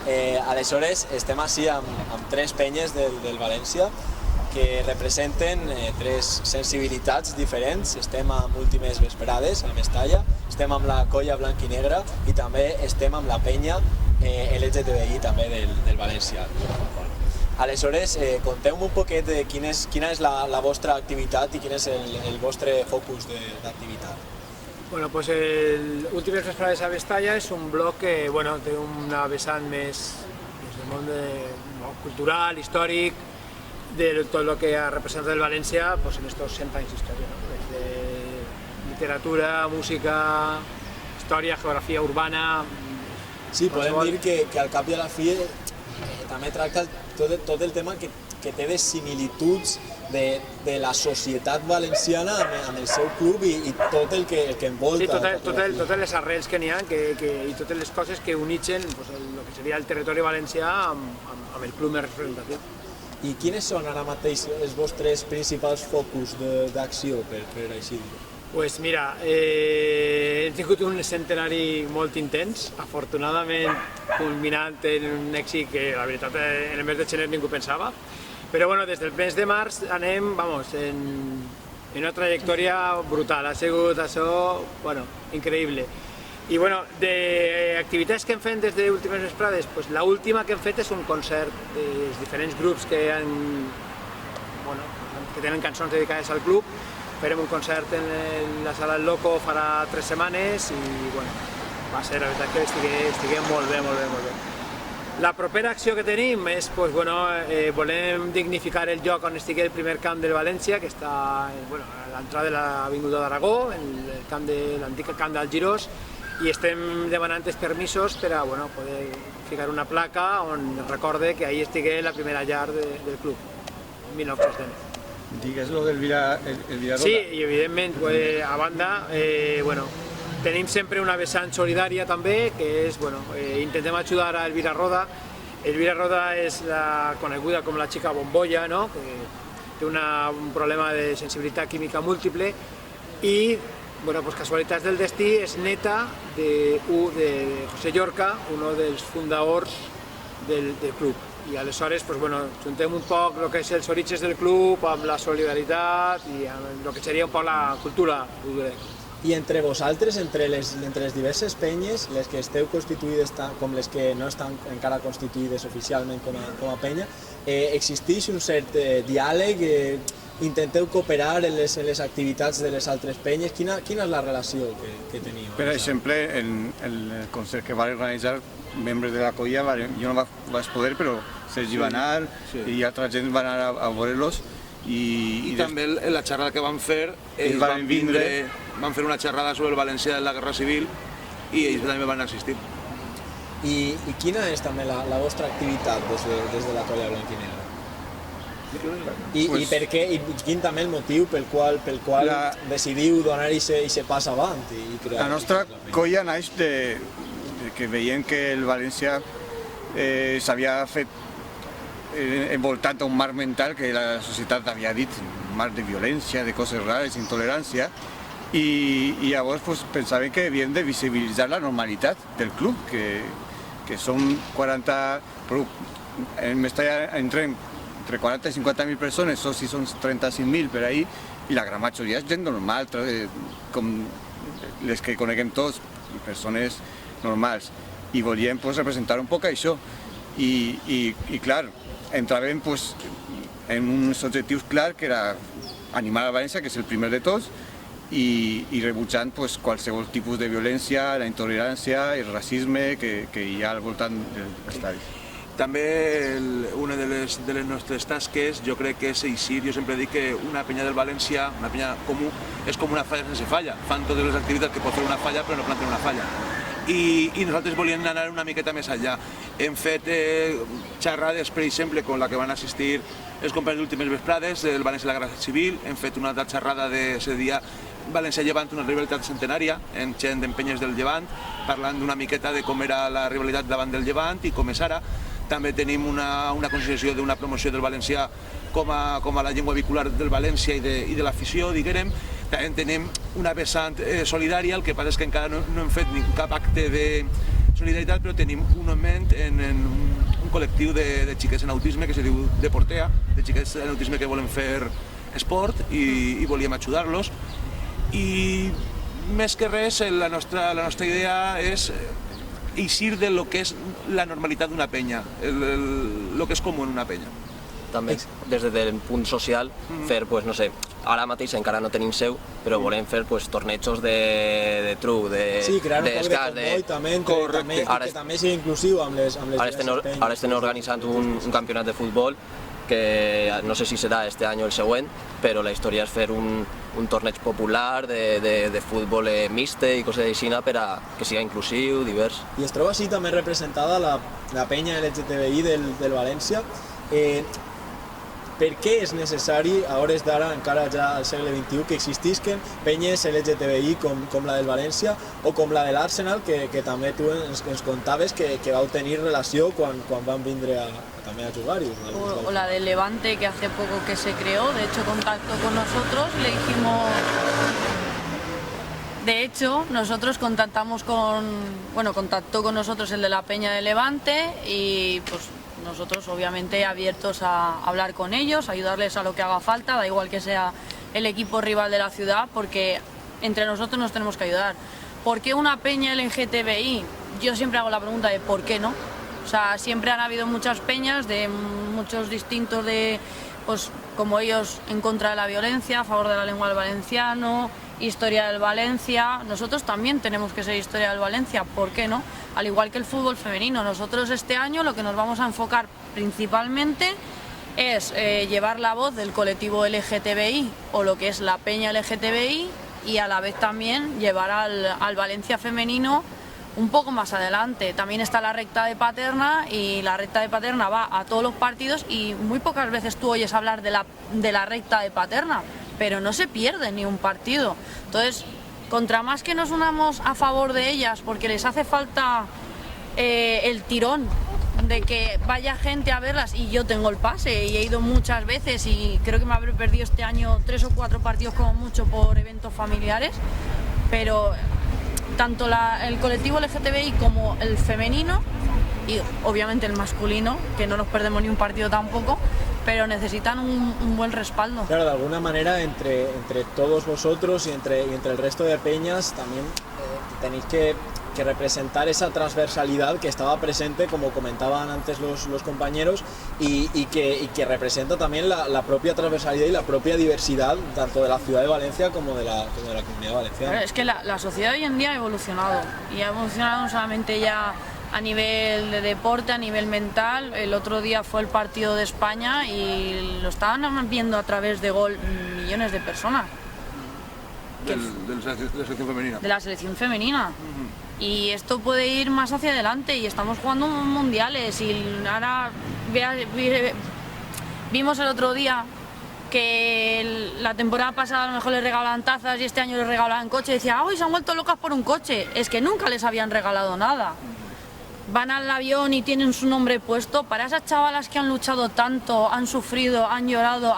Aleshores, estem així amb tres penyes del València que representen tres sensibilitats diferents. Estem amb Últimes Vesprades, a Mestalla, estem amb la Colla Blanc i Negra i també estem amb la penya LGTBI també del València. Aleshores, conteu-me un poquet de quina és la vostra activitat i quin és el vostre focus d'activitat. Bueno, pues el Últimes Vesprades a Mestalla es un blog que té una vessant més del món cultural, històric, de tot el que ha representat el València en estos 100 anys d'història, de literatura, música, història, geografia urbana... Sí, podem dir que al cap i a la fi també tracta tot el tema que té de similituds de la societat valenciana amb el seu club i tot el que envolta. Sí, totes les arrels que n'hi ha i totes les coses que unixen el que seria el territori valencià amb el club més representatiu. I quines són ara mateix els vostres principals focus d'acció, per així dir-ho? Doncs mira, hem tingut un centenari molt intens, afortunadament culminant en un èxit que la veritat en el mes de gener ningú pensava, però des del mes de març anem en una trajectòria brutal, ha sigut això increïble. I d'activitats que hem fet des d'Últimes Vesprades, l'última que hem fet és un concert dels diferents grups que tenen cançons dedicades al club. Farem un concert en la Sala El Loco farà 3 setmanes i va ser la veritat que estigué molt bé. La propera acció que tenim és volem dignificar el lloc on estigui el primer camp del València, que està a l'entrada de l'Avinguda d'Aragó, l'antic camp d'Algirós, i estem demanant els permisos per a poder ficar una placa on recorde que ahí estigué la primera llar del club, en 1910. Digues lo del Villarroda. Sí, i evidentment, a banda, tenim sempre una vessant solidària també, que és, intentem ajudar a Elvira Roda. Elvira Roda és coneguda com la xica bombolla, que té un problema de sensibilitat química múltiple i, casualitats del destí, és neta de José Llorca, un dels fundadors del club. I aleshores juntem un poc el que és els orígens del club amb la solidaritat i amb el que seria un poc la cultura. I entre vosaltres, entre les diverses penyes, les que esteu constituïdes com les que no estan encara constituïdes oficialment com a penya, existeix un cert diàleg? Intenteu cooperar en les activitats de les altres penyes? Quina és la relació que teniu? Per exemple, en el concert que va organitzar membres de la colla, jo no vaig poder, però Sergi va anar i altra gent va anar a veure-los. I també en la xerrada que van fer, ells van fer una xerrada sobre el València de la Guerra Civil i ells també van assistir. I quina és també la vostra activitat des de la Colla Blanc i Negra? I per què, i quin també el motiu pel qual decidiu donar aquest pas avant? La nostra colla naix que veiem que el València s'havia fet envoltat d'un mar mental que la societat havia dit, un mar de violència, de coses rares, intolerància, i llavors pensàvem que havíem de visibilitzar la normalitat del club, que són 40... En Mestalla entrem entre 40 i 50.000 persones, socis són 35.000 per ahí, i la gran majoria és gent normal, com les que coneguem tots, persones normals. I volíem representar un poc això. I clar, entràvem en uns objectius clars, que era animar a València, que és el primer de tots, i rebutjant qualsevol tipus de violència, la intolerància, el racisme que hi ha al voltant de l'estadi. També una de les nostres tasques jo crec que és eixir. Jo sempre dic que una penya del València, una penya comú, és com una falla sense falla. Fan totes les activitats que pot fer una falla però no planten una falla. I nosaltres volíem anar una miqueta més enllà. Hem fet xerrades, per exemple, com la que van assistir els companys d'Últimes Vesprades, del València de la Guerra Civil. Hem fet una altra xerrada de dia València-Llevant, una rivalitat centenària, amb gent d'empenyes del Llevant, parlant d'una miqueta de com era la rivalitat davant del Llevant i com és ara. També tenim una consideració d'una promoció del valencià com a la llengua vehicular del València i de l'afició, diguem. També tenim una vessant solidària, el que passa és que encara no hem fet cap acte solidaritat, però tenim un moment en un col·lectiu de xiquets en autisme que se diu Deportea, de xiquets en autisme que volen fer esport i volíem ajudar-los. I més que res, la nostra idea és eixir de lo que és la normalitat d'una penya, lo que és comú en una penya. També des del punt social fer, pues, no sé, ara mateix encara no tenim seu, però volem fer pues, tornejos de truc, Sí, crear un poc de d'escacs, també, que també sigui inclusiu amb les diverses penyes. Ara estem organitzant un campionat de futbol que no sé si serà este any o el següent, però la història és fer un torneig popular de futbol mixte i coses així per a que sigui inclusiu, divers. I es troba així també representada la penya LGTBI del València. Per què és necessari, a hores d'ara, encara ja al segle XXI, que existisquen penyes LGTBI com la del València o com la de l'Arsenal, que també tu ens contaves que vau tenir relació quan van vindre també a jugar-hi? O la del Levante, que hace poco que se creó, de hecho contactó con nosotros, le dijimos... De hecho, nosotros contactó con nosotros el de la Peña de Levante y pues nosotros obviamente abiertos a hablar con ellos, ayudarles a lo que haga falta, da igual que sea el equipo rival de la ciudad, porque entre nosotros nos tenemos que ayudar. ¿Por qué una peña LGTBI? Yo siempre hago la pregunta de ¿por qué no? O sea, siempre han habido muchas peñas de muchos distintos pues como ellos en contra de la violencia, a favor de la lengua del valenciano, historia del Valencia. Nosotros también tenemos que ser historia del Valencia, ¿por qué no? Al igual que el fútbol femenino. Nosotros este año lo que nos vamos a enfocar principalmente es llevar la voz del colectivo LGTBI o lo que es la peña LGTBI y a la vez también llevar al Valencia femenino un poco más adelante. También está la recta de Paterna y la recta de Paterna va a todos los partidos y muy pocas veces tú oyes hablar de la recta de Paterna, pero no se pierde ni un partido. Entonces, contra más que nos unamos a favor de ellas, porque les hace falta el tirón de que vaya gente a verlas, y yo tengo el pase y he ido muchas veces y creo que me habré perdido este año 3 o 4 partidos como mucho por eventos familiares, pero tanto el colectivo LGTBI como el femenino y obviamente el masculino, que no nos perdemos ni un partido tampoco, pero necesitan un buen respaldo. Claro, de alguna manera entre todos vosotros y entre el resto de peñas también tenéis que representar esa transversalidad que estaba presente, como comentaban antes los compañeros, y que representa también la propia transversalidad y la propia diversidad tanto de la ciudad de Valencia como de la comunidad valenciana. Claro, es que la sociedad hoy en día ha evolucionado, y ha evolucionado no solamente ya a nivel de deporte, a nivel mental. El otro día fue el partido de España y lo estaban viendo a través de Gol millones de personas. De la selección femenina. De la selección femenina. Y esto puede ir más hacia adelante y estamos jugando mundiales y ahora vimos el otro día que la temporada pasada a lo mejor les regalaban tazas y este año les regalaban coche y decía, ¡ay, se han vuelto locas por un coche! Es que nunca les habían regalado nada. Van al avión y tienen su nombre puesto. Para esas chavalas que han luchado tanto, han sufrido, han llorado,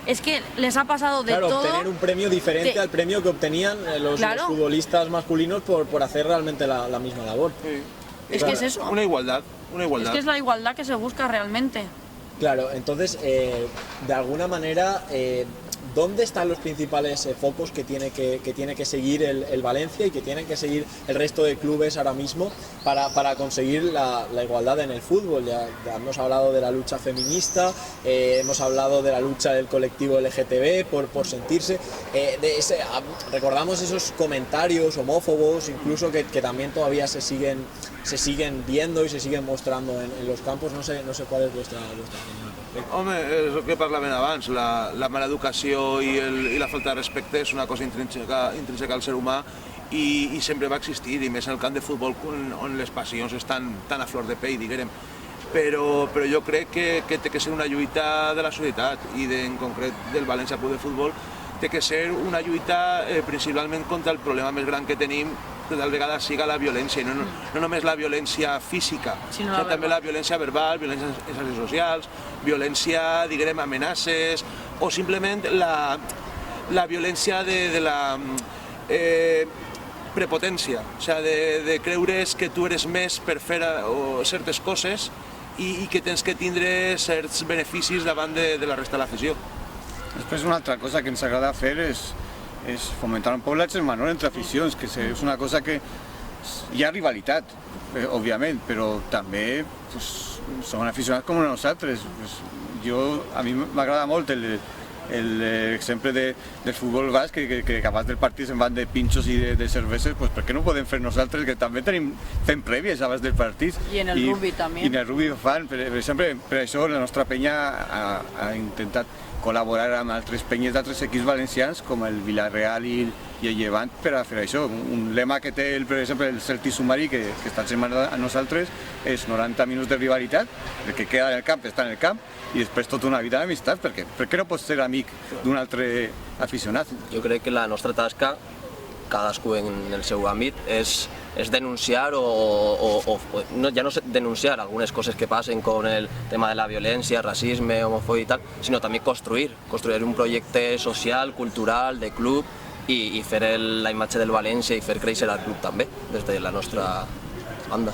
es que les ha pasado de todo. Claro, obtener un premio diferente al premio que obtenían los futbolistas masculinos por hacer realmente la misma labor. Sí. Es que es eso. Una igualdad. Es que es la igualdad que se busca realmente. Claro, entonces, de alguna manera, ¿dónde están los principales focos que tiene que seguir el Valencia y que tienen que seguir el resto de clubes ahora mismo para conseguir la igualdad en el fútbol? Ya hemos hablado de la lucha feminista, hemos hablado de la lucha del colectivo LGTB por sentirse. Recordamos esos comentarios homófobos, incluso que también todavía se siguen viendo y se siguen mostrando en los campos. No sé cuál es vuestra opinión. Home, és el que parlaven abans, la mala educació i la falta de respecte és una cosa intrínseca al ser humà i sempre va existir, i més en el camp de futbol on les passions estan tan a flor de pell, diguem. Però jo crec que té que ser una lluita de la societat i en concret del València Club de Futbol té que ser una lluita principalment contra el problema més gran que tenim, que tal vegada siga la violència, i no només la violència física, sinó també la violència verbal, violència en xarxes socials, violència, diguem, amenaces, o simplement la violència de la prepotència, o sigui, de creure's que tu eres més per fer certes coses i que tens que tindre certs beneficis davant de la resta de l'afició. Després una altra cosa que ens agrada fer és fomentar un poc la germanor entre aficions, que és una cosa que hi ha rivalitat, òbviament, però també són aficionats com nosaltres. A mi m'agrada molt l'exemple del futbol basc, que abans del partit se'n van de pinxos i de cerveses, per què no podem fer nosaltres, que també fem prèvies abans del partit? I en el rugby també. I en el rugby ho fan, per exemple, per això la nostra penya ha intentat col·laborar amb altres penyes d'altres equips valencians, com el Villarreal i el Llevant, per a fer això. Un lema que té, per exemple, el Celtic Submarí, que està germanat a nosaltres, és 90 minuts de rivalitat, el que queda en el camp està en el camp, i després tota una vida d'amistat, perquè per què no pots ser amic d'un altre aficionat? Jo crec que la nostra tasca, cadascú en el seu àmbit, és denunciar ja no denunciar algunes coses que passen con el tema de la violència, racisme, homofòbia i tal, sinó també construir un projecte social, cultural, de club i fer la imatge del València i fer créixer el club també, des de la nostra banda.